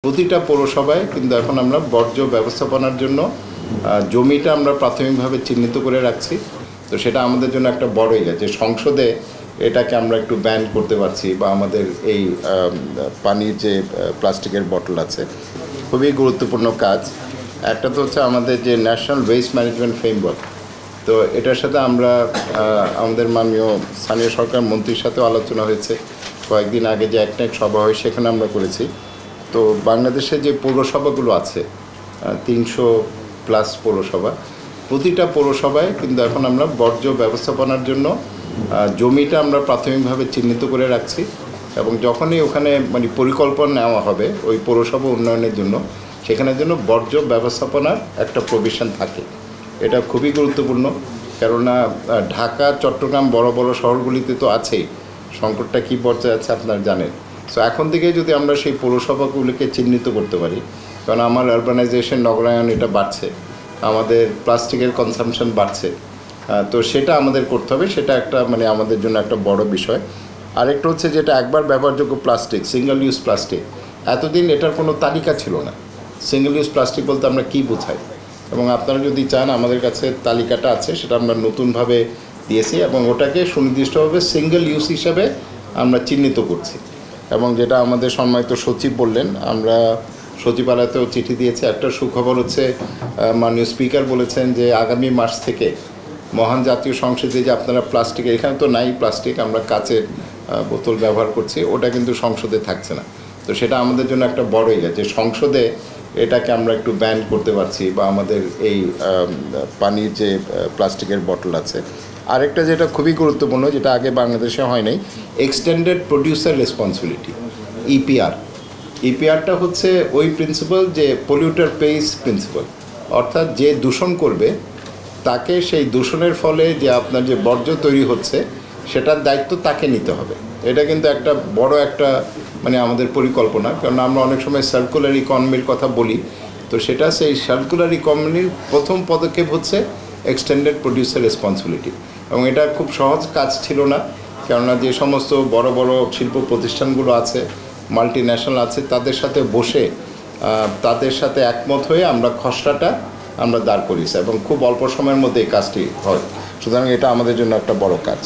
প্রতিটা পৌরসভায় কিন্তু এখন আমরা বর্জ্য ব্যবস্থাপনার জন্য জমিটা আমরা প্রাথমিকভাবে চিহ্নিত করে রাখছি। তো সেটা আমাদের জন্য একটা বড় ইয়ে যে সংসদে এটাকে আমরা একটু ব্যান করতে পারছি, বা আমাদের এই পানির যে প্লাস্টিকের বটল আছে, খুবই গুরুত্বপূর্ণ কাজ। একটা তো হচ্ছে আমাদের যে ন্যাশনাল ওয়েস্ট ম্যানেজমেন্ট ফ্রেমওয়ার্ক, তো এটার সাথে আমরা আমাদের মাননীয় স্থানীয় সরকার মন্ত্রীর সাথেও আলোচনা হয়েছে। কয়েকদিন আগে যে একটা সভা হয় সেখানে আমরা করেছি। তো বাংলাদেশে যে পৌরসভাগুলো আছে 300+ পৌরসভা, প্রতিটা পৌরসভায় কিন্তু এখন আমরা বর্জ্য ব্যবস্থাপনার জন্য জমিটা আমরা প্রাথমিকভাবে চিহ্নিত করে রাখছি, এবং যখনই ওখানে পরিকল্পনা নেওয়া হবে ওই পৌরসভা উন্নয়নের জন্য, সেখানের জন্য বর্জ্য ব্যবস্থাপনার একটা প্রভিশন থাকে। এটা খুবই গুরুত্বপূর্ণ, কেননা ঢাকা, চট্টগ্রাম বড় বড় শহরগুলিতে তো আছেই, সংকটটা কী পর্যায়ে আছে আপনারা জানেন। সো এখন থেকে যদি আমরা সেই পৌরসভাগুলিকে চিহ্নিত করতে পারি, কারণ আমার আরবানাইজেশন, নগরায়ন এটা বাড়ছে, আমাদের প্লাস্টিকের কনসামশন বাড়ছে, তো সেটা আমাদের করতে হবে। সেটা একটা আমাদের জন্য একটা বড় বিষয়। আরেকটা হচ্ছে যেটা একবার ব্যবহারযোগ্য প্লাস্টিক, সিঙ্গেল ইউজ প্লাস্টিক, এতদিন এটার কোনো তালিকা ছিল না। সিঙ্গেল ইউজ প্লাস্টিক বলতে আমরা কী বোঝাই, এবং আপনারা যদি চান আমাদের কাছে তালিকাটা আছে, সেটা আমরা নতুনভাবে দিয়েছি, এবং ওটাকে সুনির্দিষ্টভাবে সিঙ্গেল ইউজ হিসাবে আমরা চিহ্নিত করছি। এবং যেটা আমাদের সম্মানিত সচিব বললেন, আমরা সচিবালয়তেও চিঠি দিয়েছি। একটা সুখবর হচ্ছে মাননীয় স্পিকার বলেছেন যে আগামী মাস থেকে মহান জাতীয় সংসদে যে আপনারা প্লাস্টিকের, এখানে তো নাই প্লাস্টিক, আমরা কাচের বোতল ব্যবহার করছি, ওটা কিন্তু সংসদে থাকছে না। তো সেটা আমাদের জন্য একটা বড় ইয়ে যে সংসদে এটাকে আমরা একটু ব্যান করতে পারছি, বা আমাদের এই পানির যে প্লাস্টিকের বটল আছে। আরেকটা যেটা খুবই গুরুত্বপূর্ণ, যেটা আগে বাংলাদেশে হয় নাই, এক্সটেন্ডেড প্রডিউসার রেসপন্সিবিলিটি, ইপিআর। ইপিআরটা হচ্ছে ওই প্রিন্সিপাল যে পলিউটার পেইজ প্রিন্সিপাল, অর্থাৎ যে দূষণ করবে তাকে সেই দূষণের ফলে যে আপনার যে বর্জ্য তৈরি হচ্ছে সেটার দায়িত্ব তাকে নিতে হবে। এটা কিন্তু একটা বড় একটা আমাদের পরিকল্পনা, কারণ আমরা অনেক সময় সার্কুলার ইকোনমির কথা বলি, তো সেটা সেই সার্কুলার ইকোনমির প্রথম পদক্ষেপ হচ্ছে এক্সটেন্ডেড প্রডিউসার রেসপন্সিবিলিটি। এবং এটা খুব সহজ কাজ ছিল না, কেননা যে সমস্ত বড় বড় শিল্প প্রতিষ্ঠানগুলো আছে, মাল্টি ন্যাশনাল আছে, তাদের সাথে বসে তাদের সাথে একমত হয়ে আমরা খসড়াটা আমরা দাঁড় করিয়েছি, এবং খুব অল্প সময়ের মধ্যে এই কাজটি হয়। সুতরাং এটা আমাদের জন্য একটা বড় কাজ।